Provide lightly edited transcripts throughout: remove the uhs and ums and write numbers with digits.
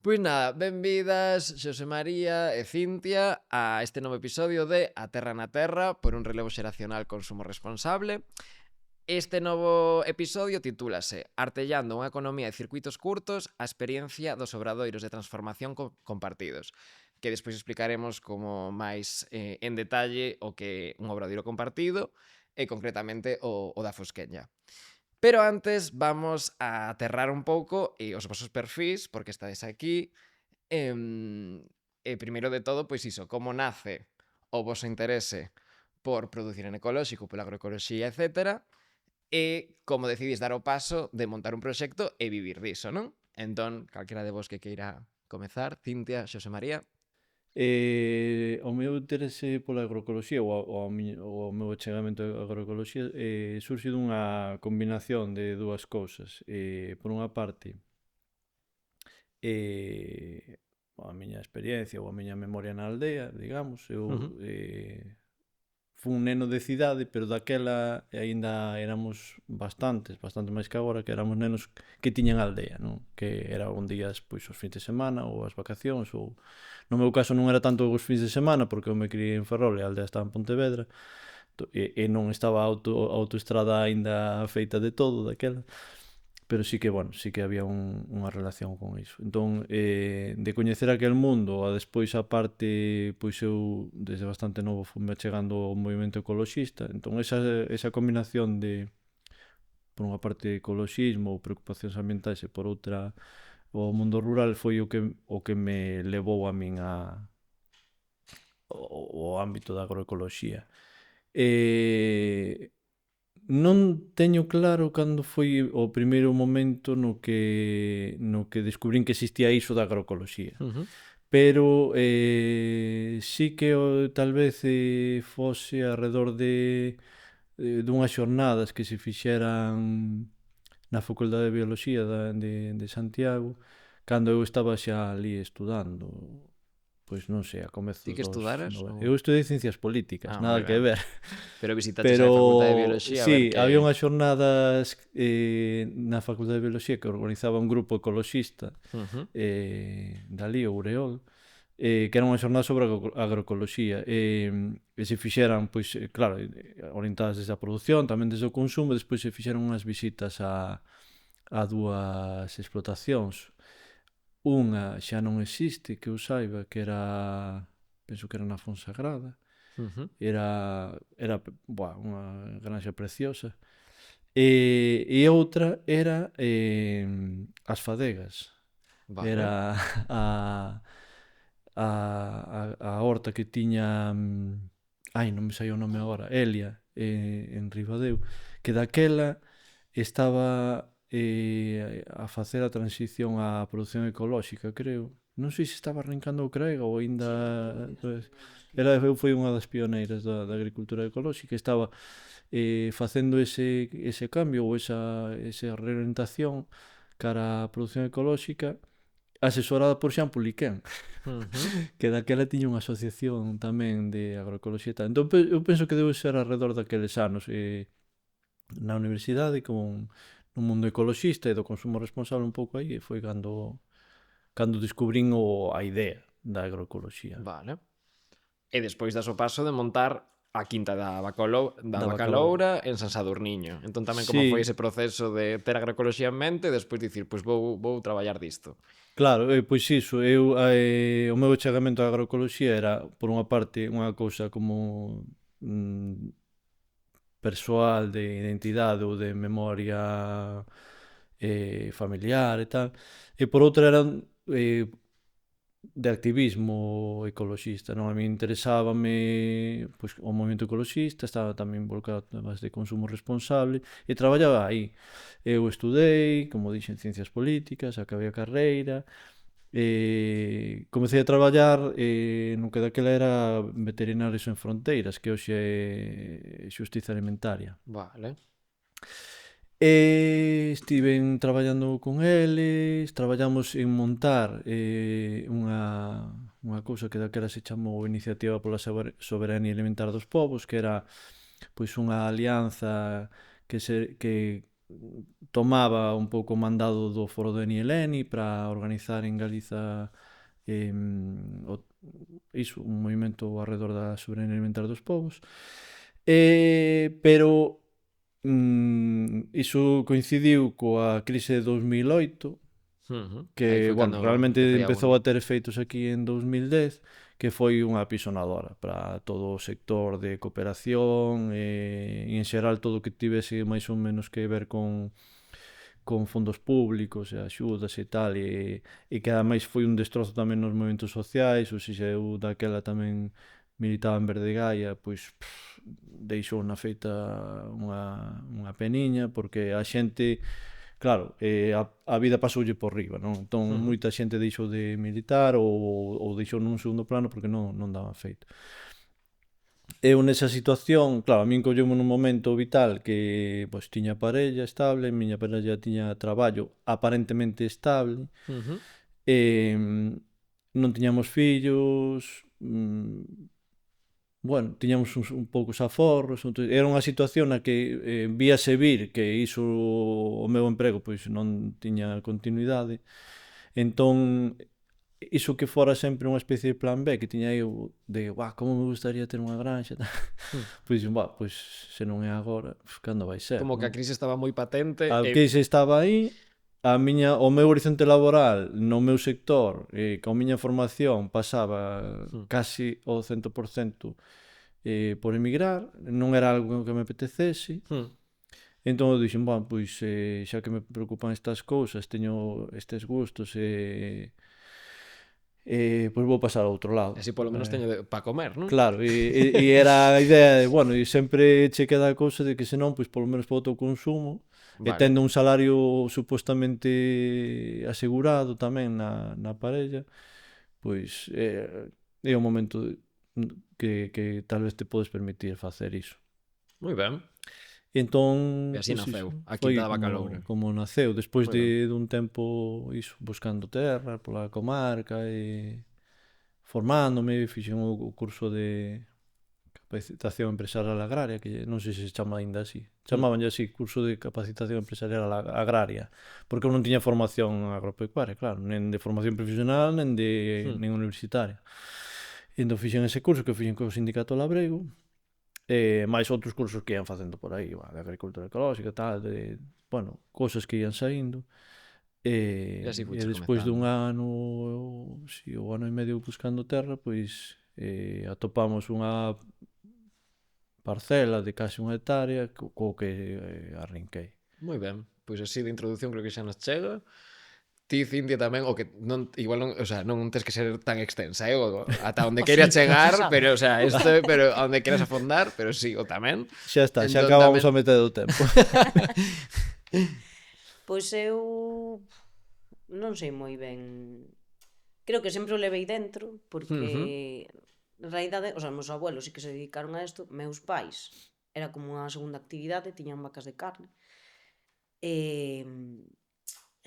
Pois nada, benvidas Xosé María e Cintia a este novo episodio de A Terra na Terra por un relevo xeracional consumo responsable. Este novo episodio titúlase Artellando unha economía de circuitos curtos, a experiencia dos obradoiros de transformación compartidos, que despois explicaremos como máis en detalle o que un obradoiro compartido e concretamente o da Fosqueña. Pero antes vamos a aterrar un pouco os vosos perfís, porque estades aquí. Primeiro de todo, pois iso, como nace o voso interese por producir en ecolóxico, pola agroecoloxía, etcétera, e como decidís dar o paso de montar un proxecto e vivir diso, non? Entón, calquera de vos que queira comezar, Cintia, Xosé María. O meu interese pola agroecoloxía ou o meu achegamento á agroecoloxía surxe dunha combinación de dúas cousas. Por unha parte, a miña experiencia ou a miña memoria na aldea, digamos, Ujú. fun un neno de cidade, pero daquela aínda éramos bastante máis que agora, que éramos nenos que tiñan aldea, non? Que era un días, pois, os fins de semana ou as vacacións, ou no meu caso non era tanto os fins de semana, porque eu me criei en Ferrol e a aldea estaba en Pontevedra, e non estaba a autoestrada aínda feita de todo daquela, pero sí que, bueno, sí que había unha relación con iso. Entón, de coñecer aquel mundo a despois a parte, pois eu desde bastante novo fui chegando ao movimento ecoloxista, entón esa combinación de, por unha parte, ecoloxismo ou preocupacións ambientais e por outra o mundo rural foi o que me levou a min ao ámbito da agroecoloxía. E non teño claro cando foi o primeiro momento no que descubrín que existía iso da agroecoloxía. Ujú. Pero sí que tal vez fose arredor dunhas xornadas que se fixeran na Facultade de Bioloxía de Santiago, cando eu estaba xa ali estudando, pois non sei, a Ti comezos que dos estudaras? eu estudei Ciencias Políticas, Moi nada que ben. ver. Pero visitaches a Facultade de Pero Bioloxía a ver sí, había que... unhas xornadas na Facultade de Bioloxía que organizaba un grupo ecoloxista Ujú. dali, o Ureol, que era unha xornada sobre agroecoloxía, e se fixeran, pois, claro, orientadas desde a produción, tamén desde o consumo, e despois se fixeron unhas visitas a dúas explotacións. Unha xa non existe, que eu saiba, que era, penso que era na Fonsagrada, Ujú. era unha granxa preciosa. E outra era as Fadegas. Vale. Era a, a horta que tiña ai, non me sai o nome agora, Elia, en Ribadeo, que daquela estaba a facer a transición á produción ecolóxica, creo. Non sei se estaba arrancando o Crega ou aínda, pues, foi unha das pioneiras da agricultura ecolóxica, estaba facendo ese cambio ou esa reorientación cara á produción ecolóxica, asesorada por Xan Puliquén, Ujú. que daquela tiña unha asociación tamén de agroecoloxía e tal. Entón eu penso que debe ser alrededor daqueles anos, na universidade, con no mundo ecoloxista e do consumo responsable un pouco aí, e foi cando descubrín a idea da agroecoloxía, Vale. E despois das o paso de montar a quinta da da Bacaloura. Bacaloura en San Sadurniño. Entón tamén como foi Sí, ese proceso de ter agroecoloxía en mente e despois dicir, pois vou traballar disto. claro, pois iso, o meu achegamento á agroecoloxía era, por unha parte, unha cousa como persoal de identidade ou de memoria familiar e tal, e por outra eran de activismo ecoloxista, non? A mí interesábame, pois, o movimento ecoloxista, estaba tamén involucrado en temas de consumo responsable e traballaba aí. Eu estudei, como dixen, Ciencias Políticas, acabei a carreira, comecei a traballar no que daquela era Veterinarios en Fronteiras, que hoxe é Xustiza Alimentaria. Vale. Estiven traballando con eles, traballamos en montar unha cousa que daquela se chamou Iniciativa pola Soberanía Alimentar dos Povos, que era pois unha alianza que tomaba un pouco o mandado do Foro de Nieleni para organizar en Galiza un movimento alrededor da soberanía alimentar dos povos, pero iso coincidiu coa crise de 2008, Aí que, foi bueno, cando realmente empecé a empezou unir. a ter efeitos aquí en 2010, que foi unha apisonadora para todo o sector de cooperación e en xeral todo o que tivese máis ou menos que ver con fondos públicos e axudas e tal, e que ademais foi un destrozo tamén nos movimentos sociais, ou seja, eu daquela tamén militaba en Verde Gaia, pois deixou na feita unha peniña, porque a xente, claro, a vida pasoulle por riba, non? Entón moita xente deixou de militar ou deixou nun segundo plano porque non daba feito. Eu nesa situación, claro, a min colleume nun momento vital que pois tiña parella estable, miña parella tiña traballo aparentemente estable, non tiñamos fillos, bueno, tiñamos un poucos aforros, era unha situación na que víase vir que iso o meu emprego pois non tiña continuidade. Entón, iso que fora sempre unha especie de plan B que tiña eu de, como me gustaría ter unha granxa, pois, pois se non é agora, cando vai ser? Como que a crise estaba moi patente A crise estaba aí, o meu horizonte laboral no meu sector, con a miña formación pasaba casi o 100% por emigrar, non era algo que me apetecese. Entón eu dixen, pois xa que me preocupan estas cousas, teño estes gustos pois vou pasar ao outro lado. Así polo menos teño para comer, non? Claro, e era a idea de, bueno, e sempre che queda a cousa de que senón, pois polo menos para o teu consumo, e tendo un salario supostamente asegurado tamén na parella, pois é o momento que tal vez te podes permitir facer iso. Moi ben. Entón, E así pois, naceu, a foi Quinta da Bacaloura. como naceu, despois dun tempo iso, buscando terra pola comarca e formándome, fixen o curso de capacitación empresarial agraria, que non sei se se chama ainda así. Chamabanlle así, curso de capacitación empresarial agraria, porque eu non tiña formación agropecuaria, claro, nen de formación profesional, nen universitaria. E entón fixen ese curso que fixen co sindicato labrego, máis outros cursos que ian facendo por aí, de agricultura ecolóxica, tal, bueno, cousas que ian saindo. E despois dun ano, o ano e medio buscando terra, pois atopamos unha parcela de case 1 hectárea co que arrinquei. Moi ben, pois así de introducción creo que xa nos chega. Ti, Cintia, tamén, o que non, igual non, o sea, non tes que ser tan extensa, ata onde queira chegar, pero, o sea, pero a onde queras afondar, pero sí, o tamén. Xa está, xa acabamos a metade do tempo. Pois eu non sei moi ben, creo que sempre o levei dentro, porque en realidade, os meus abuelos sí que se dedicaron a isto, meus pais era como unha segunda actividade, tiñan vacas de carne, e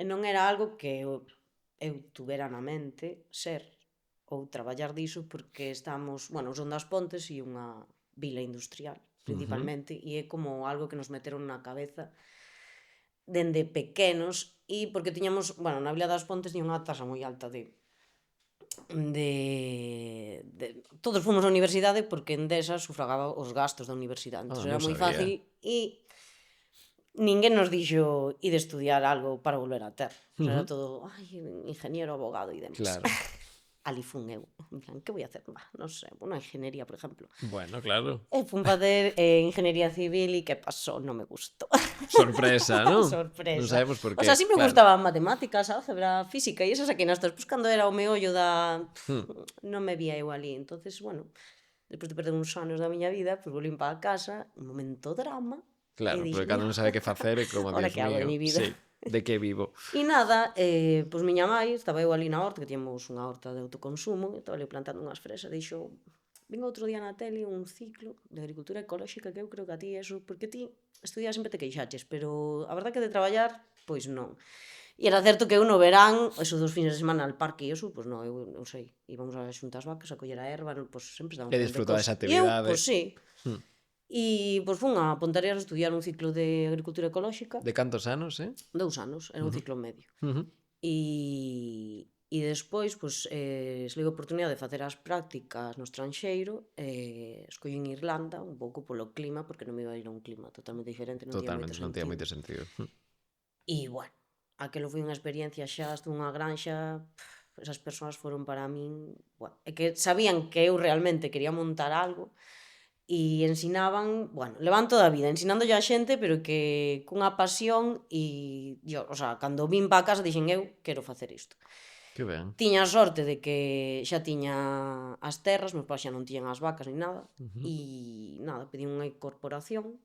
non era algo que eu tuvera na mente ser ou traballar diso, porque estamos, bueno, son das Pontes e unha vila industrial, principalmente, e é como algo que nos meteron na cabeza dende pequenos, e porque tiñamos, bueno, na vila das Pontes tiña unha tasa moi alta de todos fomos á universidade porque Endesa sufragaba os gastos da universidade, entón era moi fácil e ninguén nos dixo ir estudiar algo para volver á terra. Era todo, ingeniero, abogado e demás. Claro. Ali fun eu, en plan, que voy a hacer? Non sei, unha ingeniería, por exemplo. Bueno, claro. E fun facer ingeniería civil e que pasou? Non me gustou. Sorpresa, non? Sorpresa. Non sabemos por qué. O sea, sí me gustaban matemáticas, álgebra, física e esas aquí nas estás buscando era o meollo da... Non me vía eu ali. Entonces, bueno, despois de perder uns anos da miña vida, pois volvín para a casa, un momento drama. Claro, porque cando non sabe que facer é como, Dios mío, de mi vida. sí, de que vivo. E nada, pois miña mãe, estaba eu ali na horta, que tiñamos unha horta de autoconsumo, e estaba ali plantando unhas fresas, dixo, vin outro día na tele un ciclo de agricultura ecolóxica que eu creo que a ti eso, porque ti estudias sempre te queixaches, pero a verdad que de traballar, pois non. E era certo que eu no verán, esos 2 fines de semana al parque e eso, pois non, eu non sei, íbamos a xuntar as vacas, a coller a erva, pois sempre estábamos E disfrutar esa E eu, actividade. pois sí. E, pois, fun a Ponteareas a estudiar un ciclo de agricultura ecolóxica. De cantos anos, 2 anos, era un ciclo medio. E despois, pois, se leu a oportunidade de facer as prácticas no estranxeiro, escollín Irlanda, un pouco polo clima, porque non me iba a ir a un clima totalmente diferente, non tiña moito Totalmente, non tiña sentido. moito sentido. E, bueno, aquelo foi unha experiencia xa, estuve nunha granxa, esas persoas foron para min, bueno, é que sabían que eu realmente quería montar algo e ensinaban, bueno, levan toda a vida ensinándolle a xente, pero que cunha pasión e, yo, o sea, cando vin para casa dixen eu quero facer isto. Que ben. Tiña a sorte de que xa tiña as terras, meus pais xa non tiñan as vacas ni nada, e nada, pedí unha incorporación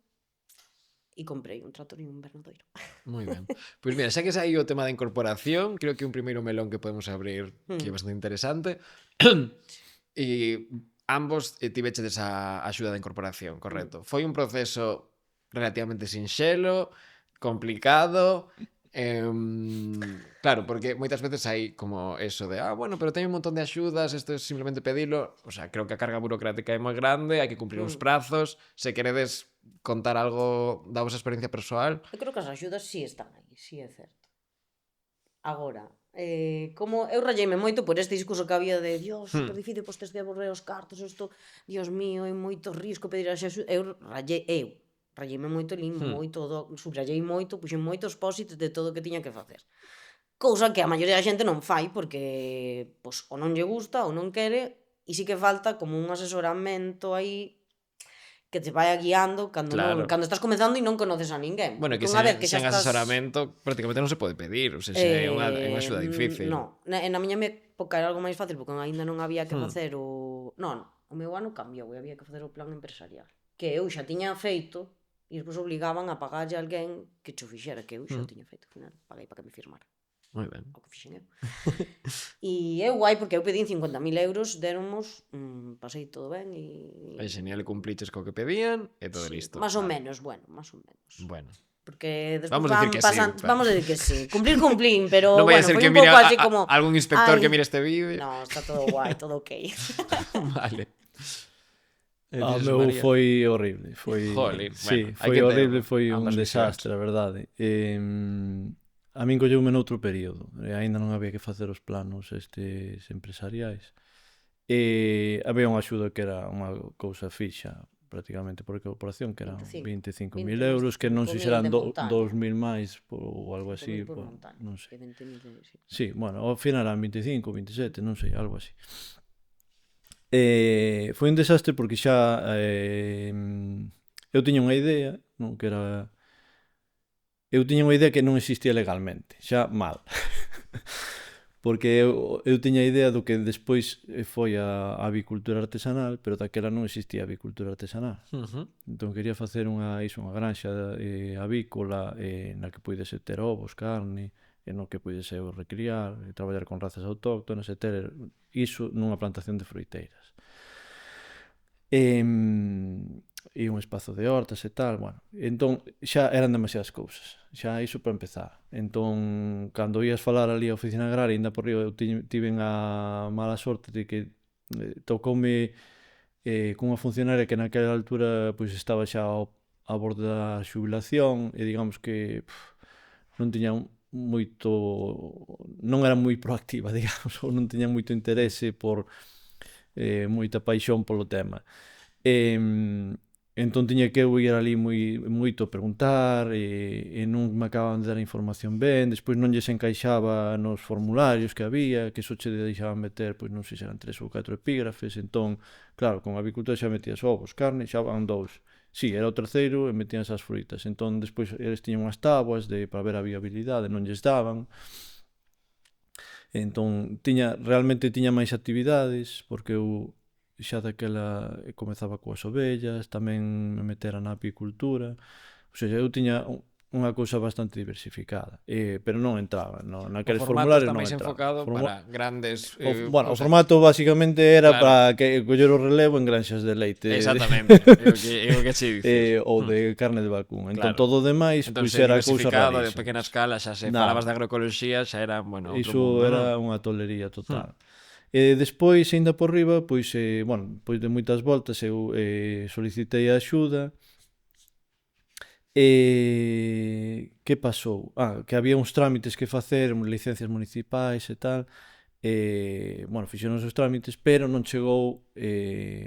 e comprei un tractor e un invernadoiro. Moi ben. Pois mira, xa que saiu o tema da incorporación, creo que un primeiro melón que podemos abrir que é bastante interesante. E ambos tivechedes a axuda da incorporación, correcto? Foi un proceso relativamente sinxelo, complicado, claro, porque moitas veces hai como eso de bueno, pero teño un montón de axudas, isto é simplemente pedilo, o sea, creo que a carga burocrática é moi grande, hai que cumprir uns prazos, se queredes contar algo da vosa experiencia persoal. Eu creo que as axudas si están aí, si é certo. Agora, como eu rayeime moito por este discurso que había de Dios, super difícil, pois tes que aborrer os cartos, isto, Dios mío, é moito risco pedir a Xesús. Eu rayeime moito, lin moito, subrayei moito, puxen moitos pósitos de todo o que tiña que facer. Cousa que a maioría da xente non fai porque pois, ou non lle gusta ou non quere, e sí que falta como un asesoramento aí que te vaya guiando cando Claro. cando estás comezando e non conoces a ninguén. Bueno, que Porque unha vez sen estás... asesoramento prácticamente non se pode pedir, o sea, é unha axuda difícil. No, na miña época era algo máis fácil porque aínda non había que facer o... Non, o meu ano cambiou e había que facer o plan empresarial. Que eu xa tiña feito e despois obligaban a pagarlle a alguén que cho fixera, que eu xa o tiña feito. Ao final, paguei para que me firmara. Moi ben. O que fixen eu. E é guai porque eu pedín 50.000 euros, déronmos, pasei todo ben e... É genial, e cumpliches co que pedían e todo listo. Más ou menos, bueno, más ou menos. Bueno. Porque despois Vamos a decir que sí, vamos a decir que sí. Cumplín, pero non vai a bueno, ser foi que un mire pouco así como... algún inspector Ai, que mire este vídeo. No, está todo guai, todo ok. Vale. Meu foi horrible, foi Jolín, sí, bueno, hai foi que ter horrible, foi un ambas desastre, a verdade. A min colleume noutro período, e aínda non había que facer os planos estes empresariais. E había unha axuda que era unha cousa fixa, prácticamente por incorporación, que eran 25.000 euros, que non sei se eran 2.000 máis ou algo así, non sei. Sí, bueno, ao final eran 25, 27, non sei, algo así. Foi un desastre porque xa eu tiña unha idea, non, que era... Eu tiña unha idea que non existía legalmente, xa mal. Porque eu tiña a idea do que despois foi a avicultura artesanal, pero daquela non existía avicultura artesanal. Entón quería facer unha granxa avícola na que puidese ter ovos, carne, e no que puidese eu recriar, e traballar con razas autóctonas, e ter iso nunha plantación de froiteiras. E un espazo de hortas e tal, bueno, entón xa eran demasiadas cousas, xa iso para empezar. Entón, cando ías falar ali a oficina agraria, ainda por riba, eu tiven a mala sorte de que tocoume cunha funcionaria que naquela altura pois estaba xa a borde da xubilación e digamos que non tiña moito, non era moi proactiva, digamos, ou non tiña moito interese por moita paixón polo tema. Entón tiña que eu ir ali moito a preguntar e non me acababan de dar a información ben, despois non lles encaixaba nos formularios que había, que só che deixaban meter, pois non sei se eran 3 ou 4 epígrafes, entón, claro, con a avicultura xa metías ovos, carne, xa van 2. Sí, era o terceiro e metían as frutas, entón despois eles tiñan unhas táboas para ver a viabilidade, non lles daban. Entón, realmente tiña máis actividades, porque eu xa daquela comezaba coas ovellas, tamén me metera na apicultura, ou seja, eu tiña unha cousa bastante diversificada, pero non entraba, naqueles formularios non entraba. O formato está máis enfocado para grandes... Bueno, o formato basicamente era para que coller o relevo en granxas de leite. Exactamente, é o que che dices. Ou de carne de vacuno. Entón, todo o demais, pois era cousa rarísima. De pequena escala, xa se falabas de agroecoloxía, xa era, bueno, outro iso mundo. Era unha tolería total. E despois, ainda por riba, pois, bueno, pois de moitas voltas eu solicitei a axuda. E que pasou? Que había uns trámites que facer, licencias municipais e tal. Bueno, fixeron os trámites, pero non chegou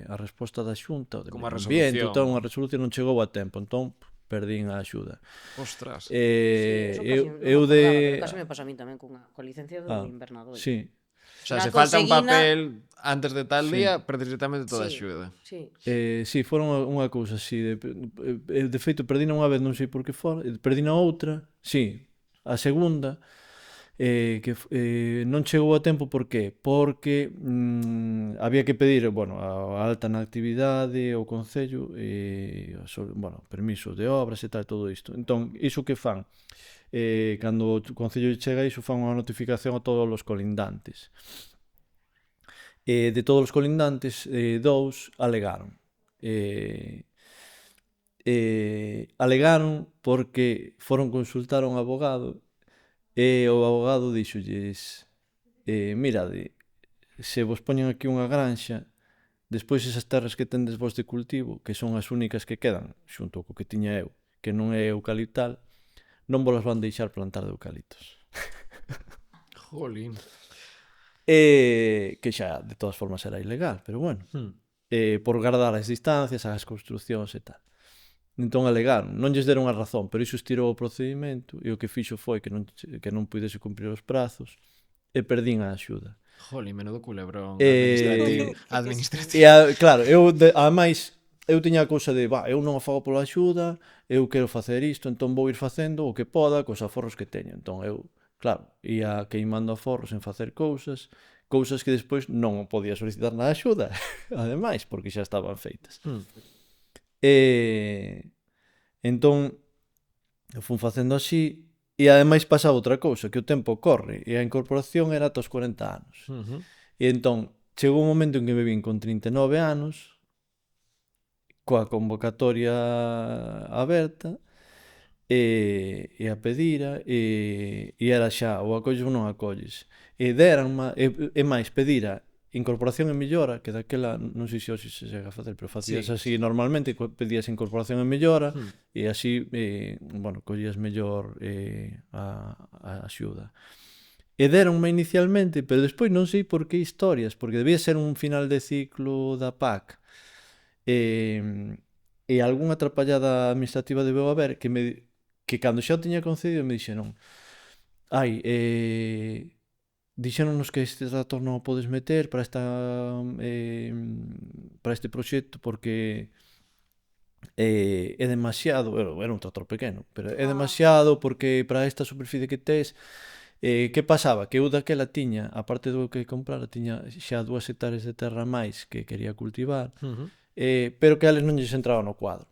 a resposta da Xunta, o de Como a Medio Ambiente, resolución, tal, non? unha resolución non chegou a tempo, entón perdín a axuda. Ostras. Sí, eso casi non me Eu acordaba, de... pero casi me pasa a mí tamén coa licencia do invernador. Sí, O sea, Na se falta un conseguina- papel antes de tal Sí. día, perdes directamente toda a Sí. axuda. Sí. sí, foron unha cousa así de feito, perdina unha vez, non sei por que fora, perdina outra, sí, a segunda, non chegou a tempo. Por qué? Porque había que pedir, bueno, a alta na actividade, o Concello, bueno, permisos de obras e tal, todo isto. Entón, iso que fan? Cando o Concello chega iso, fan unha notificación a todos os colindantes. De todos os colindantes, dous alegaron. Alegaron porque foron consultar a un abogado e o abogado díxolles: mirade, se vos poñen aquí unha granxa, despois esas terras que tendes vos de cultivo, que son as únicas que quedan, xunto co que tiña eu, que non é eucaliptal, non vos las van deixar plantar de eucaliptos. Jolín. Que xa de todas formas era ilegal, pero bueno, Hmm. por guardar as distancias, as construccións e tal. Entón alegaron, non lles deron a razón, pero iso estirou o procedimento e o que fixo foi que non pudese cumprir os prazos e perdín a axuda. Jolín, menudo culebrón Eh, administrativo. Claro, ademais eu tiña a cousa de, eu non afago pola axuda, eu quero facer isto, entón vou ir facendo o que poda cos aforros que teño. Entón eu, claro, ia queimando aforros en facer cousas que despois non podía solicitar na axuda, ademais, porque xa estaban feitas. Entón fun facendo así e ademais pasaba outra cousa, que o tempo corre e a incorporación era ata os 40 anos. E entón chegou un momento en que me vin con 39 anos coa convocatoria aberta e a pedira e era xa ou acolles ou non acolles. E deranma, e máis, pedira incorporación e mellora, que daquela non sei se hoxe se chega a facer, pero facías así normalmente, pedías incorporación e mellora e así, bueno, collías mellor a axuda. E deronme inicialmente, pero despois non sei por que historias, porque debía ser un final de ciclo da PAC e algunha atrapallada administrativa debeu haber que cando xa o tiña concedido me dixeron dixéronnos que este dato non o podes meter para este proxecto porque é demasiado, era un tractor pequeno, pero é demasiado porque para esta superficie que tes. Que pasaba? Que eu daquela tiña, aparte do que comprara, tiña xa 2 hectáreas de terra máis que quería cultivar, pero que a eles non lles entraba no cuadro.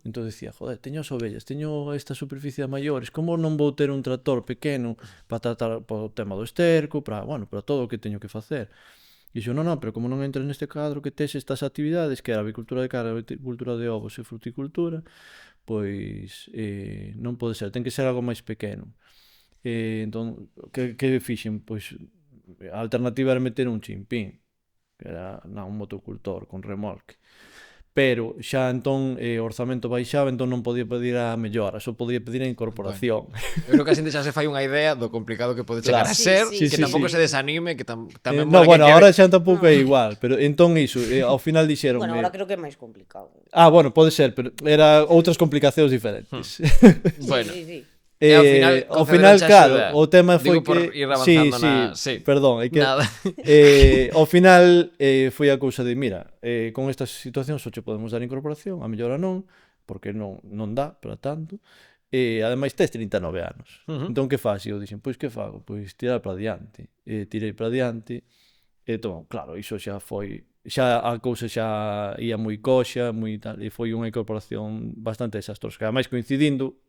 Entón dicía, joder, teño as ovellas, teño esta superficie a maiores, como non vou ter un tractor pequeno para tratar o tema do esterco, para todo o que teño que facer? E dixo, non, pero como non entra neste cadro que tes estas actividades, que era avicultura de carne, avicultura de ovos e fruticultura, pois non pode ser, ten que ser algo máis pequeno. Entón, que fixen? Pois a alternativa era meter un chimpín, que era un motocultor con remolque. Pero xa entón o orzamento baixaba, entón non podía pedir a mellora, só podía pedir a incorporación. Eu creo que a xente xa se fai unha idea do complicado que pode chegar a ser, que tampouco se desanime, que tamén No, bueno, agora xa tampouco é igual, pero entón iso, ao final dixeron... Bueno, agora creo que é máis complicado. Bueno, pode ser, pero era outras complicacións diferentes. Bueno. Sí. Ao final, claro, o tema foi que... Sí, perdón, que... Nada. Ao final foi a cousa de, mira, con estas situacións só che podemos dar incorporación, a mellora non, porque non dá para tanto, e ademais tes 39 anos. Entón que faz? E eu dixen, pois que fago? Pois tirar para diante. Tirei para diante, e entón, claro, iso xa foi... Xa a cousa xa ia moi coxa, moi tal, e foi unha incorporación bastante desastrosa, que ademais coincidindo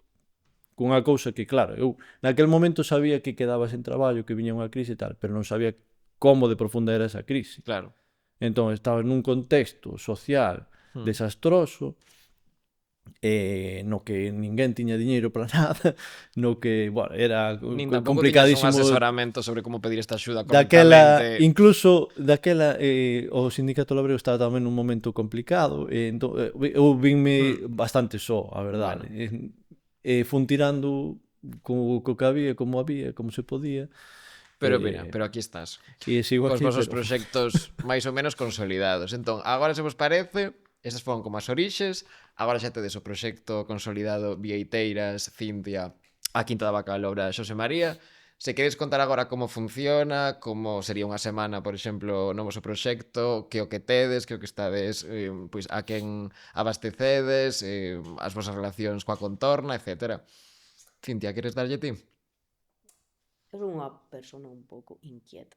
cunha cousa que, claro, eu naquel momento sabía que quedaba sen traballo, que viña unha crise e tal, pero non sabía como de profunda era esa crise. Claro. Entón, estaba nun contexto social desastroso no que ninguén tiña diñeiro para nada, no que, bueno, era Nin tampouco tiñas un complicadísimo. asesoramento sobre como pedir esta axuda Daquela, correctamente. incluso daquela, o sindicato labrego estaba tamén nun momento complicado, entón, eu vinme bastante só, a verdade. Bueno. Fun tirando co que había, como se podía, Pero mira, e, pero aquí estás. e sigo Cos aquí, vosos pero proxectos máis ou menos consolidados. Entón, agora se vos parece, esas foron como as orixes, agora xa tedes o proxecto consolidado Vieiteiras, Cintia, a Quinta da Bacalora, Xosé María. Se queres contar agora como funciona, como sería unha semana, por exemplo, no voso proxecto, que o que tedes, que o que estades, pois a quen abastecedes, as vosas relacións coa contorna, etc. Cintia, queres darlle ti? Eu son unha persona un pouco inquieta.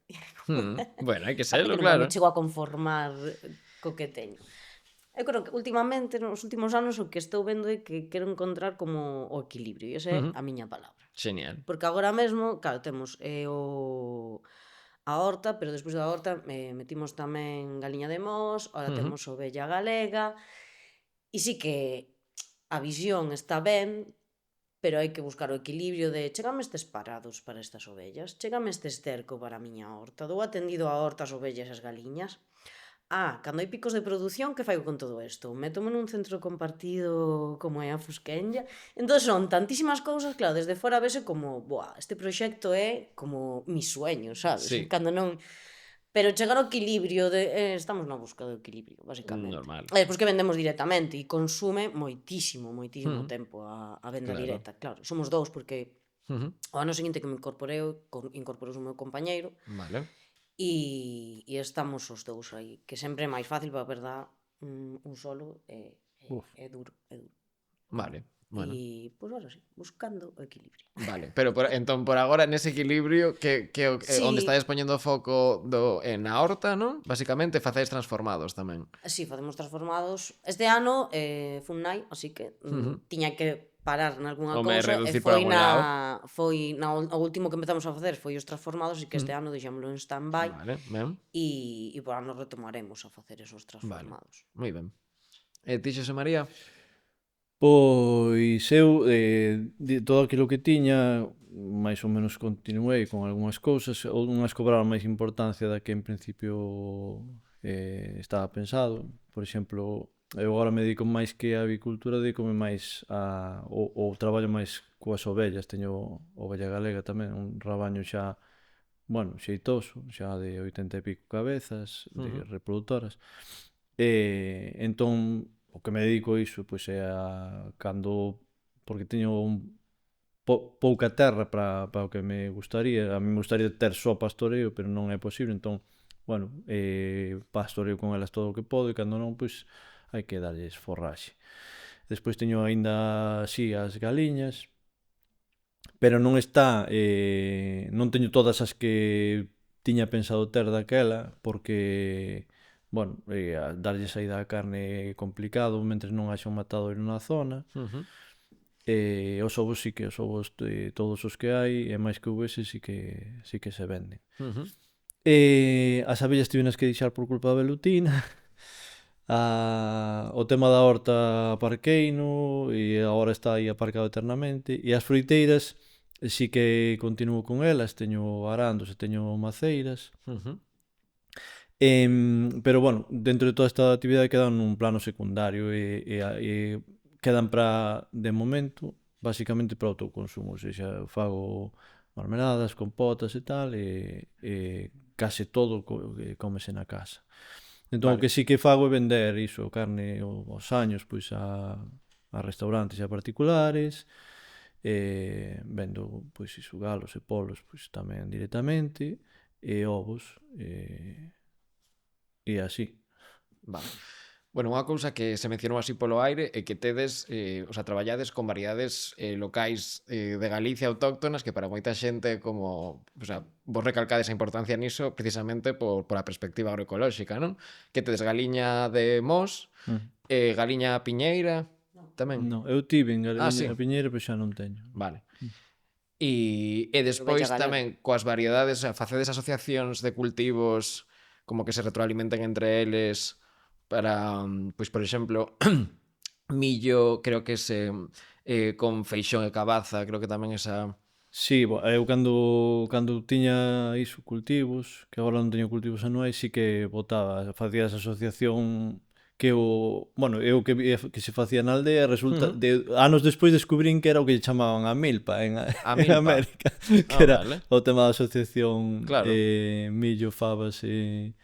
Bueno, hai que Sabe serlo, que non me claro. chego a conformar co que teño. Eu creo que últimamente, nos últimos anos, o que estou vendo é que quero encontrar como o equilibrio, e esa é a miña palabra. Genial. Porque agora mesmo, claro, temos a horta, pero despois da horta metimos tamén galiña de mos, ahora temos ovella galega, e sí que a visión está ben, pero hai que buscar o equilibrio de chegame estes parados para estas ovellas, chegame este esterco para a miña horta, dou atendido a horta, as ovellas e as galiñas. Cando hai picos de produción, que faigo con todo isto? Métome nun centro compartido como é a Fusquenlla. Entón son tantísimas cousas, claro, desde fora vese como, buah, este proxecto é como mi sueño, sabes? Sí. Cando non... Pero chegar ao equilibrio de... estamos na busca do equilibrio, basicamente. Normal. E despois que vendemos directamente e consume moitísimo tempo a venda Claro. directa. Claro, somos dous porque Ujú. o ano seguinte que me incorporei, incorporou o meu compañeiro, Vale. e estamos os dous aí, que sempre é máis fácil, para verdad, un solo é duro, é duro. Vale. Bueno. E, pois, ahora sí, buscando o equilibrio. Vale, pero entón por agora nese equilibrio Sí. onde estades poñendo o foco na horta, non? Basicamente facéis transformados tamén. Sí, facemos transformados. Este ano fun nai, así que tiña que parar nalgúna Home, cousa, e reducir por algún lado. o último que empezamos a facer foi os transformados, e que este ano deixámoslo en stand-by, Vale, ben. e por ano retomaremos a facer esos transformados. Moi ben. E ti, Xosé María? pois eu, de todo aquilo que tiña, máis ou menos continuei con algunhas cousas, unhas cobraron máis importancia da que en principio estaba pensado. Por exemplo, eu agora me dedico máis que a avicultura, dedicome máis ao traballo máis coas ovellas. Teño ovella galega tamén, un rabaño xa, bueno, xeitoso, xa de 80 e pico cabezas, de reproductoras. Entón, o que me dedico a iso, pois é porque teño pouca terra para o que me gustaría. A mí me gustaría ter só pastoreo, pero non é posible, entón, bueno, pastoreo con elas todo o que podo, e cando non, pois hai que darlles forraxe. Despois teño aínda así as galiñas, pero non teño todas as que tiña pensado ter daquela, porque, bueno, darlle saída á carne é complicado mentre non haxa un matadoiro na zona. Os ovos sí que, os ovos de todos os que hai, e máis que houvese, sí que se venden. As abellas tivenas que deixar por culpa da velutina. O tema da horta aparqueino, e agora está aí aparcado eternamente. E as froiteiras sí que continuo con elas, teño arandos e teño maceiras. Pero, bueno, dentro de toda esta actividade quedan nun plano secundario, e quedan de momento, basicamente para autoconsumo. O sea, fago marmeladas, compotas e tal, e case todo cómese na casa. Entón, o que sí que fago é vender iso, carne aos años, pois a restaurantes e a particulares. Vendo, pois iso, galos e polos, pois tamén directamente, e ovos, e así. Vale. Bueno, unha cousa que se mencionou así polo aire é que tedes, traballades con variedades locais de Galicia autóctonas, que para moita xente como, vos recalcades a importancia niso precisamente por a perspectiva agroecolóxica, non? Que tedes galiña de mos, galiña piñeira, tamén. Non, eu tiven galiña sí. piñeira, pero xa non teño. Vale. E despois tamén coas variedades, facedes asociacións de cultivos como que se retroalimenten entre eles para, pois, por exemplo, millo, creo que ese con feixón e cabaza, creo que tamén esa... Sí, eu cando tiña iso cultivos, que agora non teño cultivos anuais, sí que botaba, facía esa asociación que bueno, eu que vía que se facía na aldea, resulta anos despois descubrín que era o que lle chamaban a milpa A en milpa. América, que era Vale. o tema da asociación Claro. millo, fabas e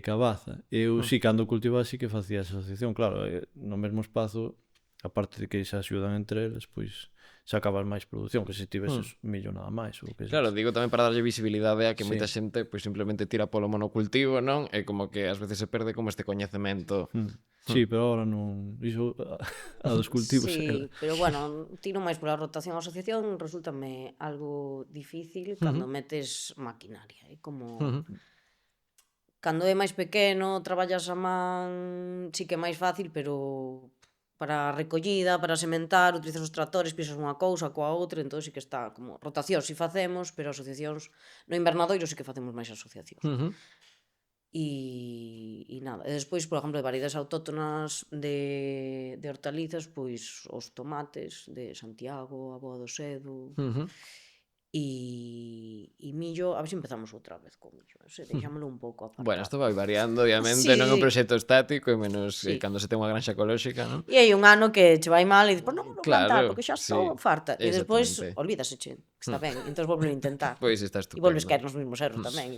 cabaza. Eu sí, cando cultivaba sí que facía esa asociación, claro, no mesmo espazo, aparte de que se axudan entre eles, pois sacabas máis produción que se tiveses millo nada máis ou que Claro, digo tamén para darlle visibilidade a que Sí. moita xente pois simplemente tira polo monocultivo, non? E como que ás veces se perde como este coñecemento. Sí, pero agora non iso a dos cultivos era. Sí, pero bueno, tiro máis pola rotación. A asociación resultame algo difícil cando metes maquinaria. É como... Cando é máis pequeno, traballas a man, sí que é máis fácil, pero para a recollida, para sementar, utilizas os tractores, pisas unha cousa coa outra, entón sí que está como rotación si facemos, pero asociacións no invernadoiro sí que facemos máis asociacións. E nada, e despois, por exemplo, de variedades autóctonas de hortalizas, pois os tomates de Santiago, a Boa do Sedo, e millo, a ver se empezamos outra vez con millo, deixámoslo un pouco apartado. Bueno, isto vai variando, obviamente, Sí, non é un sí. proxecto estático, e menos Sí. cando se ten unha granxa ecolóxica, non? E hai un ano que che vai mal e dices, non vou plantar, Claro, porque xa sí, estou farta. E despois, exactamente. olvídase, che, que está ben, entón volve a intentar. Pois está E volves estupendo. caer nos mesmos erros tamén.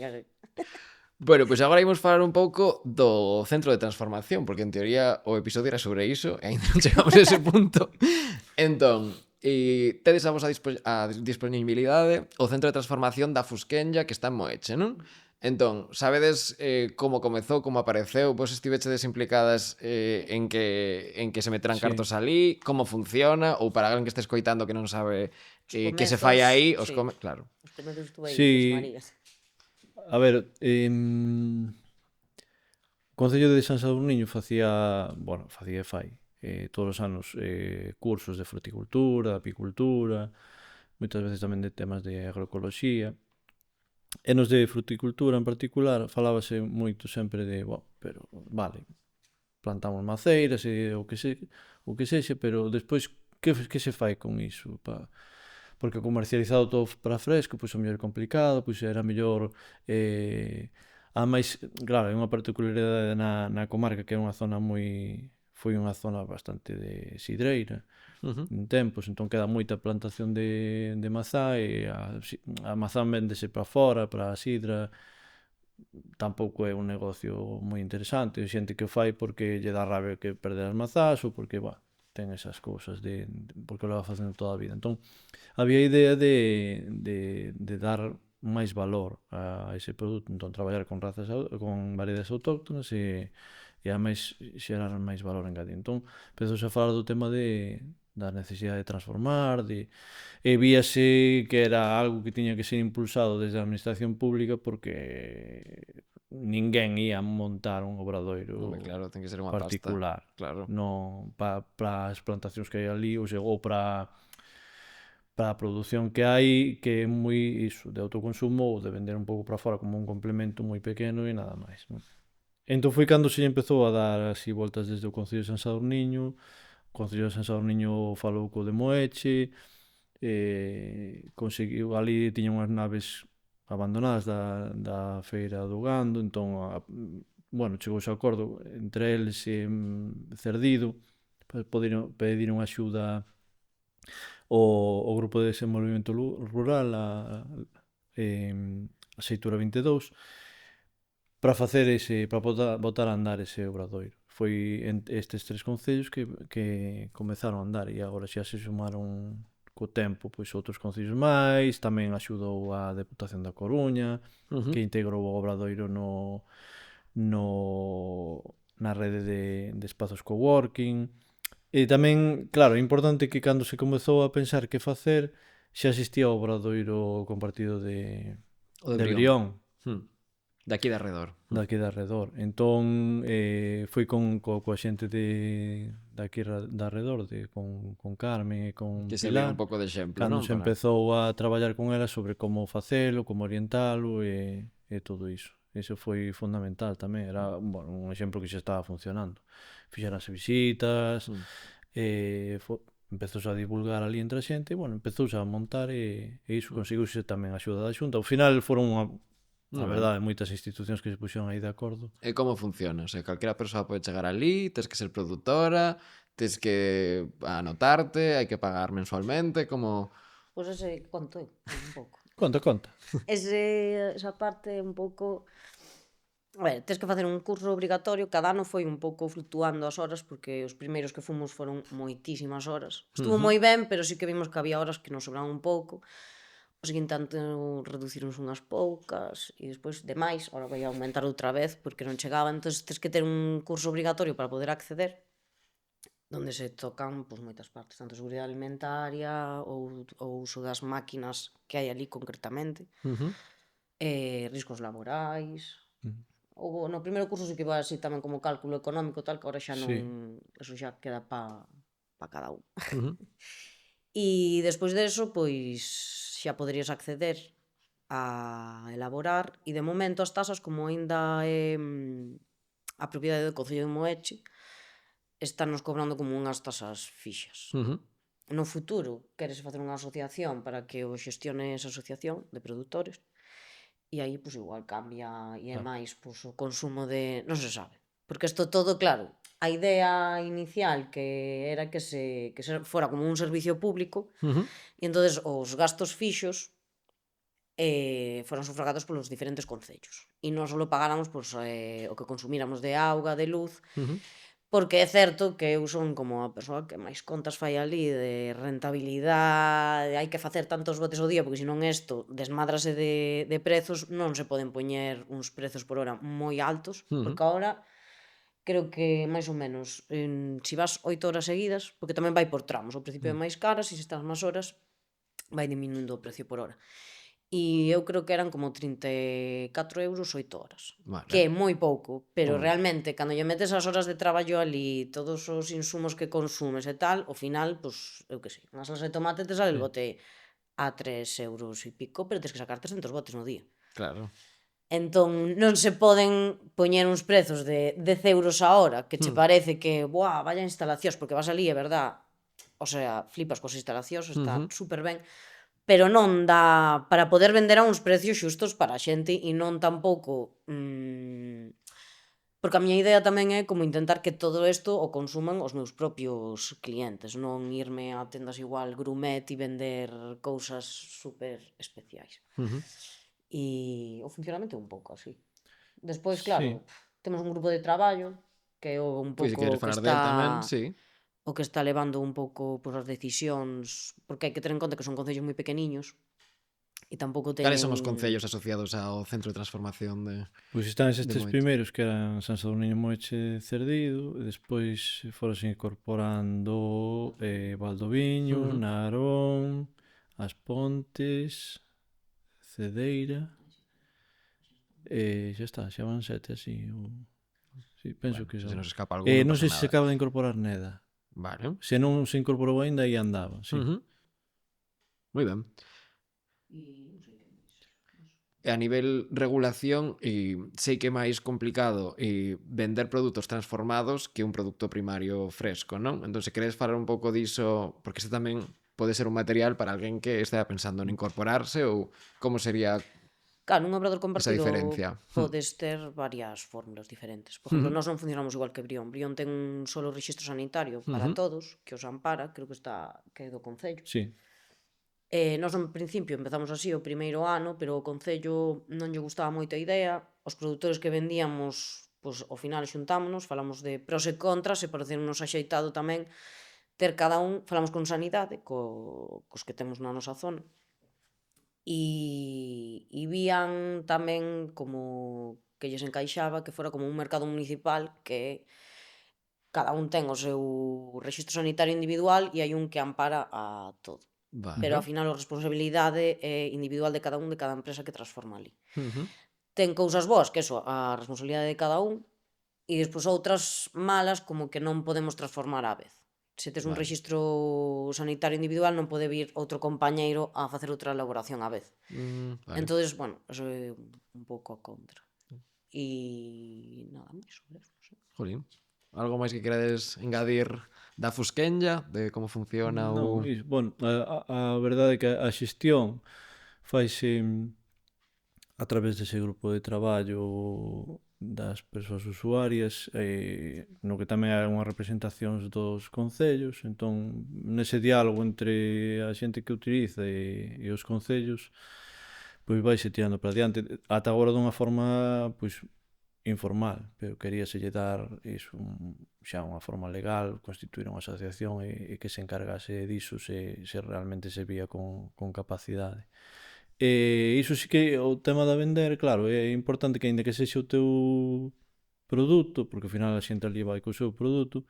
Bueno, pois agora imos falar un pouco do centro de transformación, porque en teoría o episodio era sobre iso, e ainda non chegamos a ese punto. Entón, tedes a vosa disponibilidade o centro de transformación da Fusquenlla que está en Moeche, non? Entón, sabedes como comezou, como apareceu, vos estivechedes implicadas en que se meteran Sí. cartos ali, como funciona, ou para alguén que este escoitando que non sabe que se fai comezos, aí, sí. Claro. Os comezos tú aí, Sí. Marías. A ver, o Concello de San Sadurniño facía e fai todos os anos cursos de fruticultura, de apicultura, moitas veces tamén de temas de agroecoloxía. E nos de fruticultura en particular falábase moito sempre de, pero vale, plantamos maceiras e o que sexa, pero despois que se fai con iso? Porque comercializado todo para fresco, pois o mellor é complicado, pois era mellor ademais, claro, é unha particularidade na comarca que é unha zona foi unha zona bastante de sidreira en tempos, entón queda moita plantación de mazá e a mazá véndese para fora, para a sidra, tampouco é un negocio moi interesante, hai xente que o fai porque lle dá rabia que perder as mazás ou porque, ten esas cousas porque lo va facendo toda a vida. Entón, había a idea de dar máis valor a ese produto, entón traballar con variedades autóctonas e ademais xerar máis valor engadido. Entón, empezouse a falar do tema da necesidade de transformar, e víase que era algo que tiña que ser impulsado desde a administración pública porque ninguén ia montar un obradoiro Claro, ten que ser unha particular, pasta. Claro. non para as plantacións que hai ali, ou para a produción que hai, que é moi iso, de autoconsumo ou de vender un pouco para fora como un complemento moi pequeno e nada máis, non? Entón foi cando se empezou a dar así voltas desde o Concello de San Sadurniño. O Concello de San Sadurniño falou co de Moeche, conseguiu, ali tiña unhas naves abandonadas da feira do gando, entón chegouse a acordo entre eles e Cerdido, pediron axuda o Grupo de Desenvolvemento Rural, a Xeitura 22, para botar a andar ese obradoiro. Foi estes tres concellos que comezaron a andar e agora xa se sumaron co tempo pois outros concellos máis, tamén axudou a Deputación da Coruña, que integrou o obradoiro na rede de espazos coworking. E tamén, claro, é importante que cando se comezou a pensar que facer, xa existía o obradoiro compartido de Brión. De aquí de arredor. Daqui de arredor. Entón, foi coa xente de aquí de arredor, con Carmen e con Que se Pilar, un pouco de exemplo, cando non? se empezou a traballar con ela sobre como facelo, como orientalo e todo iso. Iso foi fundamental tamén, era un exemplo que xa estaba funcionando. Fixeranse visitas, empezouse a divulgar ali entre a xente, e, empezouse a montar e iso conseguiuse tamén a axuda da Xunta. Ao final foron a verdade, moitas institucións que se puxeron aí de acordo. E como funciona? O sea, calquera persoa pode chegar ali, tes que ser produtora, tes que anotarte, hai que pagar mensualmente, como... Pois ese conto eu, un pouco. Conta. Esa parte un pouco... A ver, tes que facer un curso obrigatorio, cada ano foi un pouco fluctuando as horas, porque os primeiros que fomos foron moitísimas horas. Estuvo moi ben, pero sí que vimos que había horas que nos sobraban un pouco. O seguinte ano reducirnos unhas poucas, e despois demais, ahora vai aumentar outra vez, porque non chegaba, entón tes que ter un curso obrigatorio para poder acceder, donde se tocan moitas partes, tanto seguridade alimentaria ou o uso das máquinas que hai ali concretamente, riscos laborais. No primeiro curso sí que iba así tamén como cálculo económico tal, que agora xa non, eso xa queda pa cada un. E despois deso, pois xa poderías acceder a elaborar, e de momento as tasas, como aínda é a propiedade do Concello de Moeche, están nos cobrando como unhas tasas fixas. No futuro, queres facer unha asociación para que o xestione esa asociación de produtores, e aí, igual cambia e é máis o consumo de... Non se sabe. Porque isto todo, claro, a idea inicial que era que fora como un servicio público, e entonces os gastos fixos foron sufragados polos diferentes concellos. E non só pagáramos o que consumíramos de auga, de luz, porque é certo que eu son como a persoa que máis contas fai ali de rentabilidade, hai que facer tantos botes ao día, porque senón isto desmádrase de prezos, non se poden poñer uns prezos por hora moi altos, porque agora creo que máis ou menos, se vas 8 horas seguidas, porque tamén vai por tramos, ao principio é máis caras, e se estás máis horas vai diminuindo o precio por hora. E eu creo que eran como 34 euros 8 horas, que é moi pouco, pero realmente cando lle metes as horas de traballo ali, todos os insumos que consumes e tal, ao final, eu que sei, unha salsa de tomate te sale el bote a 3 euros e pico, pero tens que sacar 300 botes no día. Claro. Entón non se poden poñer uns prezos de 10 euros a hora, que che parece que, vaya instalacións, porque vas ali, é verdad, o sea, flipas coas instalacións, está super ben, pero non dá para poder vender a uns precios xustos para a xente, e non tampouco... Porque a miña idea tamén é como intentar que todo isto o consuman os meus propios clientes, non irme a tendas igual Grumet e vender cousas super especiais. E o funcionamento é un pouco así. Despois, claro, temos un grupo de traballo que é un pouco Pois se queres falar del tamén, sí. o que está levando un pouco as decisións, porque hai que ter en conta que son concellos moi pequeniños e tampouco teñen... Cales son os concellos asociados ao Centro de Transformación de... Pois están estes Moeche. primeiros, que eran San Sadurniño, Moeche, Cerdido, e despois foronse incorporando Valdoviño, Narón, As Pontes, Cedeira, e xa está, xa van 7 así. Sí, penso que Se son. nos escapa algún, Non pasa sei se se nada. acaba de incorporar Neda. Vale. Se non se incorporou aínda, aí andaba, sí. Moi ben. E a nivel regulación, sei que é máis complicado vender produtos transformados que un produto primario fresco, non? Entón, se queres falar un pouco diso, porque este tamén pode ser un material para alguén que estea pensando en incorporarse, ou como sería Claro, nun obrador esa compartido diferencia? podes ter varias fórmulas diferentes. Por exemplo, nós non funcionamos igual que Brión. Brión ten un solo rexistro sanitario para todos, que os ampara, creo que é do Concello. Sí. Nós, en principio, empezamos así o primeiro ano, pero o Concello non lle gustaba moito a idea. Os produtores que vendíamos, ao final xuntámonos, falamos de pros e contras, e pareceu-nos axeitado tamén ter cada un, falamos con Sanidade, cos que temos na nosa zona, e vían tamén como que lles encaixaba que fora como un mercado municipal, que cada un ten o seu rexistro sanitario individual e hai un que ampara a todo. Pero ao final a responsabilidade é individual de cada un, de cada empresa que transforma ali. Ten cousas boas, que eso, a responsabilidade de cada un, e despois outras malas, como que non podemos transformar á vez. Se tes un rexistro sanitario individual, non pode vir outro compañeiro a facer outra elaboración á vez. Entonces, eso é un pouco a contra. E nada máis sobre eso, non sei. Jolín. Algo máis que queredes engadir da Fusquenlla, de como funciona Non, o... bueno, a verdade é que a xestión faise a través dese grupo de traballo das persoas usuarias, no que tamén hai unhas representacións dos concellos, entón nese diálogo entre a xente que utiliza e os concellos, pois vaise tirando para diante, ata agora dunha forma pois informal, pero queríaselle dar iso, xa unha forma legal, constituir unha asociación e que se encargase diso se realmente se vía con capacidade. E iso sí que o tema da vender, claro, é importante que aínda que sexa o teu produto, porque ao final a xente ali vai co seu produto,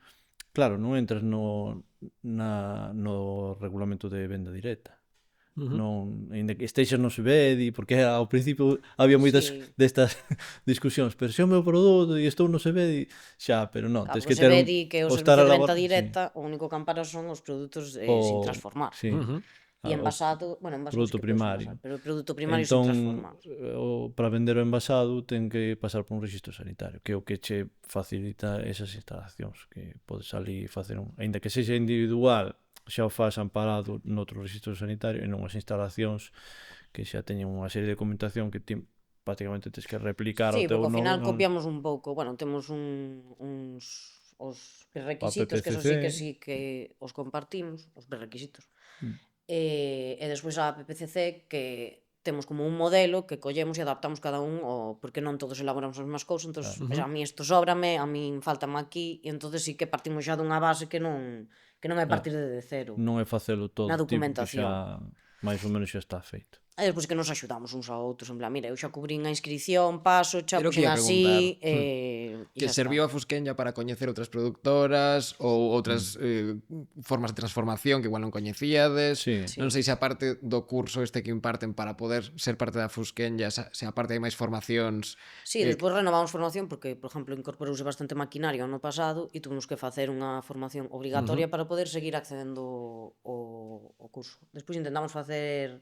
claro, non entras no regulamento de venda directa. Non, aínda que esteixas no SEBEDI, porque ao principio había moitas destas discusións, pero se o meu produto e estou no SEBEDI, xa, pero non, tens que ter SEBEDI, que é o estar servicio de a venta labor, directa, o único que ampara son os produtos sin transformar. Sí. E envasado, bueno, envasado Produto sí que podes primario. envasar, pero o produto primario sin transformar. Para vender o envasado ten que pasar por un registro sanitario, que é o que che facilita esas instalacións, que podes ali facer aínda que sexa individual, xa o faz amparado noutro registro sanitario e nunhas instalacións que xa teñen unha serie de documentación que ti prácticamente tens que replicar Sí, ao teu porque ao nome. final copiamos un pouco, bueno, temos os prerequisitos, que eso sí que os compartimos, os prerequisitos. E despois a PPCC, que temos como un modelo que collemos e adaptamos cada un, porque non todos elaboramos as mesmas cousas, entón, a mí isto sóbrame, a min faltame aquí, e entón sí que partimos xa dunha base que non é partir de cero. Non é facelo todo, Na tipo que documentación. xa máis ou menos xa está feito. E despois que nos axudamos uns a outros, en plan, mira, eu xa cubrín a inscripción, paso, xa Pero que puxen ia así, que serviu a Fusquenlla para coñecer outras productoras ou outras formas de transformación que igual non coñecíades. Sí. Non sei se aparte do curso este que imparten para poder ser parte da Fusquenlla, se aparte hai máis formacións. Sí, despois renovamos formación porque, por exemplo, incorporouse bastante maquinario ano pasado e tuvimos que facer unha formación obrigatoria para poder seguir accedendo ao curso. Despois intentamos facer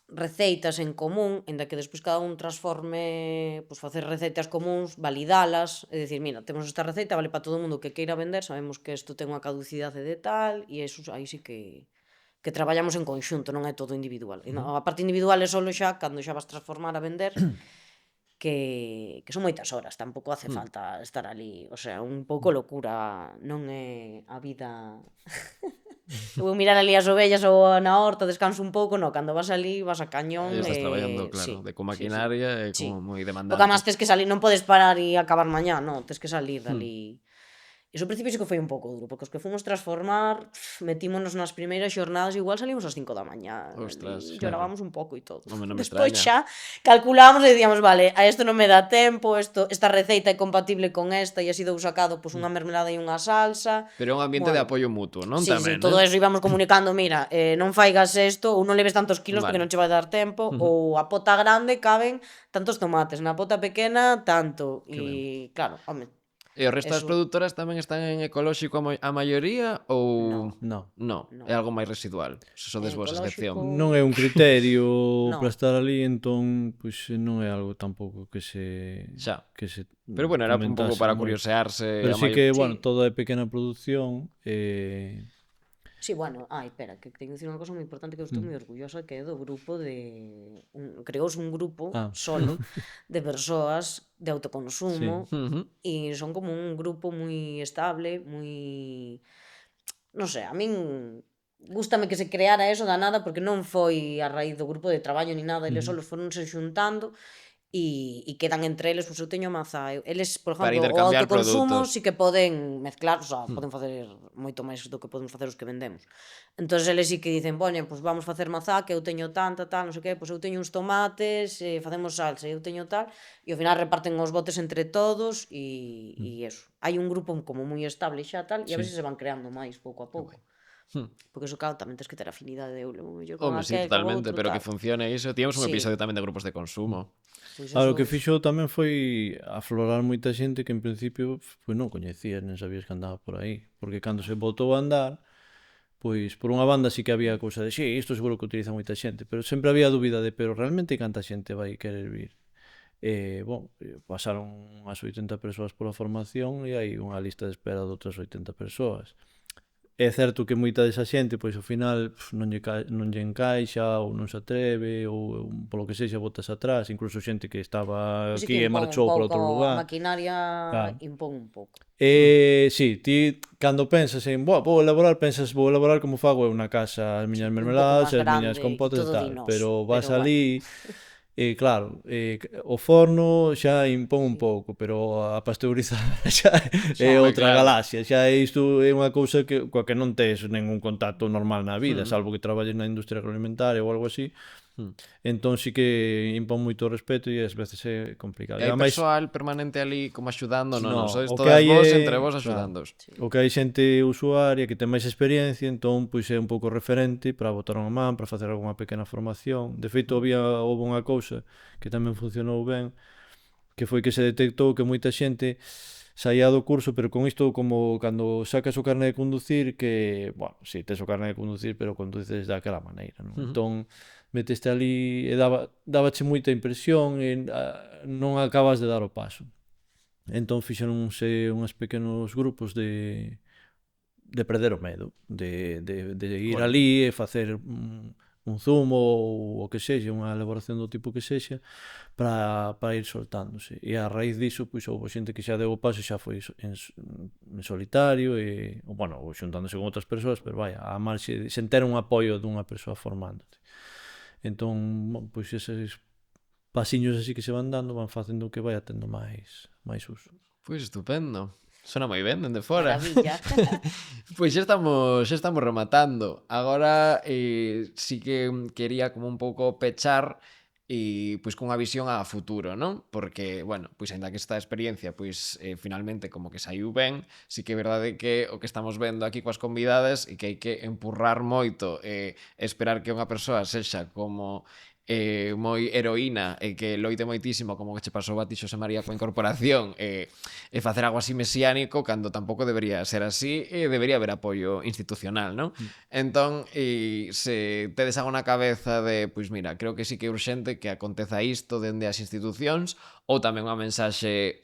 receitas en común, en que despois cada un transforme, pois facer receitas comuns, validalas, é dicir, mira, temos esta receita, vale para todo o mundo que queira vender, sabemos que isto ten unha caducidade de tal, e eso aí sí que traballamos en conxunto, non é todo individual. E a parte individual é solo xa cando xa vas transformar a vender, que son moitas horas, tampouco hace falta estar ali, o sea, un pouco locura, non é a vida... Vou mirar ali as ovellas ou na horta, descanso un pouco, no, cando vas ali, vas a cañón. Estás traballando, claro, de con maquinaria e como moi demandante. Porque además tes que salir, non podes parar e acabar mañá, non, tes que salir dali. Iso ao principio sí que foi un pouco duro, porque os que fomos transformar, metímonos nas primeiras xornadas, igual salimos ás 5 da mañá. Ostras, e llorábamos un pouco e todo. Home, non me Despois extraña. xa calculábamos e dicíamos, vale, a isto non me dá tempo, esta receita é compatible con esta e así dou sacado pois unha mermelada e unha salsa. Pero é un ambiente de apoio mutuo, non? Sí, Tamén, todo eso íbamos comunicando, mira, non faigas isto, ou non leves tantos kilos porque non che vai dar tempo, ou a pota grande caben tantos tomates, na pota pequena tanto, e claro, home. E o resto das produtoras tamén están en ecolóxico a maioría ou Non. non? É algo máis residual. Se sodes vos a excepción. Non é un criterio para estar ali, entón pois non é algo tampouco que se Pero bueno, era un pouco para curiosearse. Pero sí que, bueno, todo é pequena produción. Sí, bueno, espera, que teño que dicir unha cosa moi importante que eu estou moi orgullosa, que é do grupo de... creouse un grupo solo de persoas de autoconsumo e son como un grupo moi estable, moi... Non sei, a min gústame que se creara eso da nada porque non foi a raíz do grupo de traballo ni nada, eles solos foronse xuntando e quedan entre eles, pois eu teño mazá, eles, por exemplo, o autoconsumo sí que poden mezclar, o sea, poden facer moito máis do que podemos facer os que vendemos. Entón, eles sí que dicen, pois vamos facer mazá, que eu teño tanta, tal, non sei que, pois eu teño uns tomates, facemos salsa, eu teño tal, e ao final reparten os botes entre todos e eso. Hai un grupo como moi estable xa tal, e a veces se van creando máis pouco a pouco. Porque eso, claro, tamén tens que ter afinidade, eu levo mellor con aquel, sí, totalmente, pero que funcione iso. Tíamos un episodio tamén de grupos de consumo. O que fixo tamén foi aflorar moita xente que en principio pois non coñecías, non sabías que andaba por aí, porque cando se botou a andar, pois por unha banda sí que había cousa de isto seguro que utiliza moita xente, pero sempre había dúbida de pero realmente canta xente vai querer vir. pasaron as 80 persoas pola formación e hai unha lista de espera de outras 80 persoas. É certo que moita desa xente, pois ao final non lle encaixa ou non se atreve ou polo que sexa botas atrás, incluso xente que estaba Sí aquí que e impón un marchou por outro pouco, a lugar. maquinaria Claro. impón un pouco. Sí, ti cando pensas en vou elaborar como fago eu na casa as miñas Un pouco mermeladas máis e as miñas grande e compotas e todo tal, dinoso, pero vas pero bueno. ali claro, o forno xa impón un pouco, pero a pasteurizar xa é Home, outra claro. galaxia, xa isto é unha cousa coa que non tes ningún contacto normal na vida, salvo que traballes na industria agroalimentaria ou algo así. Entón sí que impón moito respeto e ás veces é complicado. E hai Ademais, persoal permanente ali como axudando, non no, sois o que todas hai vos é, entre vos claro, axudándoos. o que hai xente usuaria que ten máis experiencia, entón pois é un pouco referente para botar unha man, para facer algunha pequena formación. De feito, houve unha cousa que tamén funcionou ben, que foi que se detectou que moita xente saía do curso, pero con isto como cando sacas o carné de conducir, que, bueno, si, tes o carné de conducir, pero conduces daquela maneira, non? Entón, meteste ali e dábache moita impresión e non acabas de dar o paso. Entón fixeronse uns pequenos grupos de perder o medo, de ir Bueno. ali e facer un zumo ou o que sexa, unha elaboración do tipo que sexa, para ir soltándose. E a raíz diso, pois houve xente que xa deu o paso e xa foi en solitario e, bueno, ou xuntándose con outras persoas, pero vai, a marxe, sen ter un apoio dunha persoa formándote. Entón, bueno, pois eses pasiños así que se van dando van facendo que vai tendo máis uso. Pois estupendo. Sona moi ben dende fora. Maravilla. Pois xa estamos rematando. Agora sí que quería como un pouco pechar e pois cunha visión a futuro, non? Porque, bueno, pois aínda que esta experiencia pois finalmente como que saiu ben, sí que é verdade que o que estamos vendo aquí coas convidades e que hai que empurrar moito e esperar que unha persoa sexa como moi heroína e que loite moitísimo como que che pasou a ti Xosé María coa incorporación e facer algo así mesiánico cando tampouco debería ser así e debería haber apoio institucional, non? Entón, se tedes algo na cabeza de, pois mira, creo que sí que é urxente que aconteza isto dende as institucións ou tamén unha mensaxe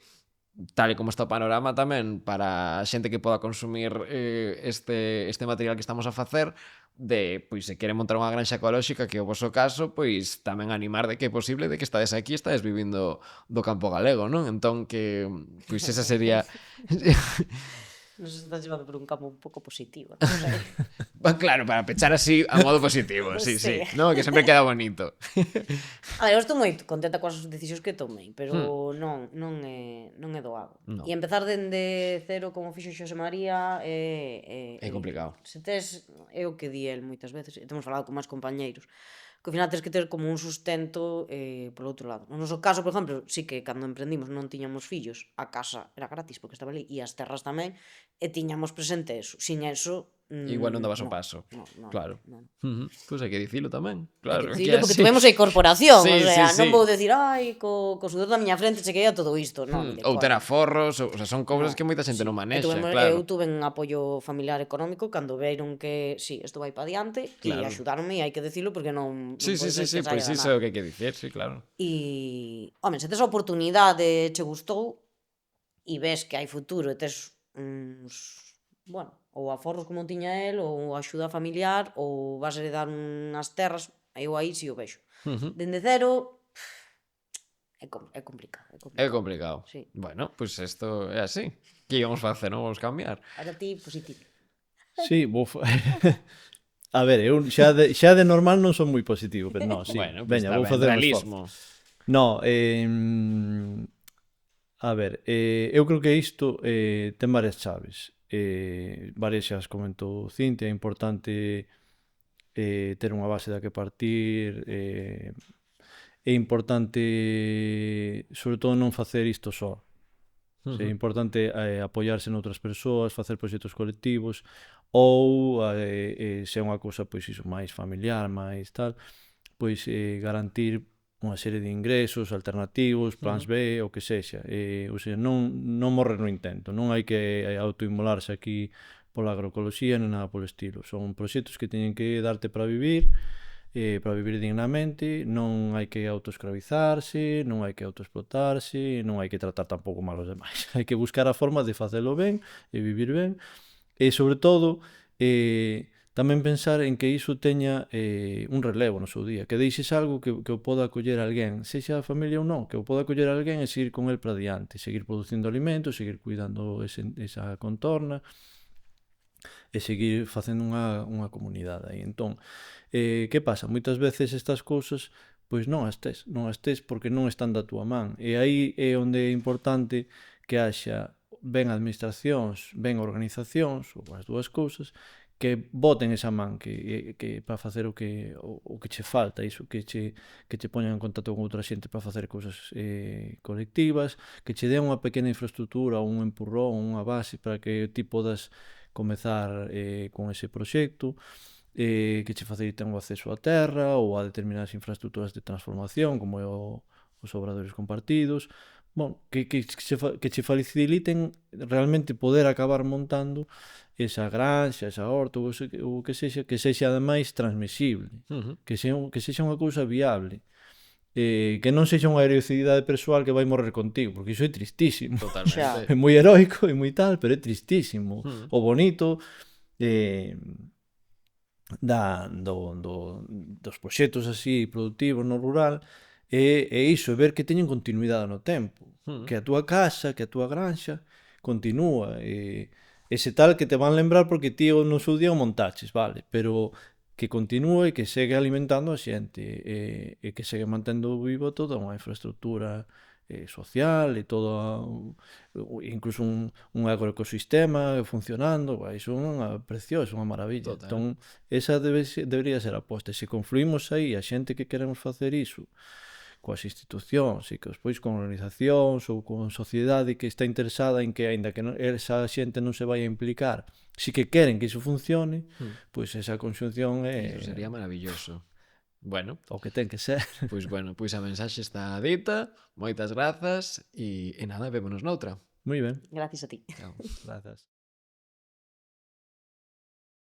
tal e como está o panorama tamén para a xente que poda consumir este material que estamos a facer de, pois, se quere montar unha granxa ecolóxica que é o vosso caso, pois tamén animar de que é posible de que estades aquí, estades vivindo do campo galego, non? Entón que, pois esa sería Nos estás llevando por un campo un pouco positivo, non sei. claro, para pechar así a modo positivo, sí, sí, no, que sempre queda bonito. A ver, eu estou moi contenta coas decisións que tomei, pero non é doado. No. E empezar dende cero como fixo Xosé María É complicado. Se tes, é o que di el moitas veces, e temos falado con máis compañeiros, que ao final tens que ter como un sustento polo outro lado. No noso caso, por exemplo, sí que cando emprendimos non tiñamos fillos, a casa era gratis porque estaba ali, e as terras tamén, e tiñamos presente eso. Sin eso... Igual non dabas o paso. No, Claro. non. Pois hai que dicilo tamén. Claro, Hai que dicilo, porque así. tuvemos a incorporación, Sí, o sea, sí, non sí. vou decir, ai, co sudor da miña frente cheguei a todo isto, non, ni de Ou ter coña. aforros, o sea, son cousas que moita xente non manexa, claro. Eu tuve un apoio familiar económico cando veiron que, sí, isto vai para diante, Claro. e axudaronme, e hai que decilo, porque non Sí, pode ser que pois saia iso é o que hai que dicir, sí, claro. E, home, se tes a oportunidade, che gustou, e ves que hai futuro, e tes uns, bueno, ou aforros como tiña el, ou axuda familiar, ou vas heredar unhas terras, eu aí si o vexo. Dende cero, é complicado. É complicado. Sí. Bueno, pois isto é así. Que íbamos facer, non vamos cambiar. Ahora ti, positivo. Sí, a ver, eu xa de normal non son moi positivo, pero no, sí. Bueno, pois Veña, está vou ben, facer un realismo. esforzo. No, a ver, eu creo que isto ten varias chaves. Varias xa as comentou Cintia, é importante ter unha base da que partir, é importante sobre todo non facer isto só. É importante apoiarse noutras persoas, facer proxectos colectivos ou se é unha cousa pois iso máis familiar, máis tal, pois garantir unha serie de ingresos alternativos, plans B, o que sexa. Ou seja, non morrer no intento, non hai que autoinmolarse aquí pola agroecoloxía nem nada polo estilo. Son proxectos que teñen que darte para vivir para vivir dignamente, non hai que autoescravizarse, non hai que autoexplotarse, non hai que tratar tampouco mal os demais. Hai que buscar a forma de facelo ben e vivir ben, e sobre todo tamén pensar en que iso teña un relevo no seu día, que deixes algo que o poda acoller alguén, sexa a familia ou non, que o poda acoller alguén e seguir con el para diante, seguir producindo alimentos, seguir cuidando esa contorna e seguir facendo unha comunidade aí. Entón, que pasa? Moitas veces estas cousas pois non as tes porque non están da túa man, e aí é onde é importante que haxa ben administracións, ben organizacións, ou as dúas cousas, que boten esa man que para facer o que che falta, iso que che poñan en contacto con outra xente para facer cousas colectivas, que che den unha pequena infraestructura, un empurrón, unha base para que ti podas comezar con ese proxecto, que che faciliten o acceso á terra ou a determinadas infraestructuras de transformación, como é os obradoiros compartidos, que che faciliten realmente poder acabar montando esa granxa, esa horta, ou que sexa ademais transmisible, que sexa unha cousa viable, que non sexa unha heroicidade persoal que vai morrer contigo, porque iso é tristísimo. Totalmente. É moi heroico e moi tal, pero é tristísimo. O bonito dos proxectos así productivos no rural é iso, é ver que teñen continuidade no tempo, que a túa casa, que a túa granxa continúa, ese tal que te van lembrar porque ti no seu día o montaches, vale, pero que continúe e que segue alimentando a xente e que segue mantendo vivo toda unha infraestructura social e todo incluso un agroecosistema funcionando, iso é unha preciosa, unha maravilla. Total. Entón, esa debería ser a aposta. E se confluimos aí a xente que queremos facer iso coas institucións e que despois con organizacións ou con sociedade que está interesada en que, aínda que esa xente non se vai a implicar, si que queren que iso funcione, pois esa conxunción é Iso sería maravilloso. Bueno, o que ten que ser. pois a mensaxe está dita. Moitas grazas e nada, vémonos noutra. Moi ben. Gracias a ti. Chao. Grazas.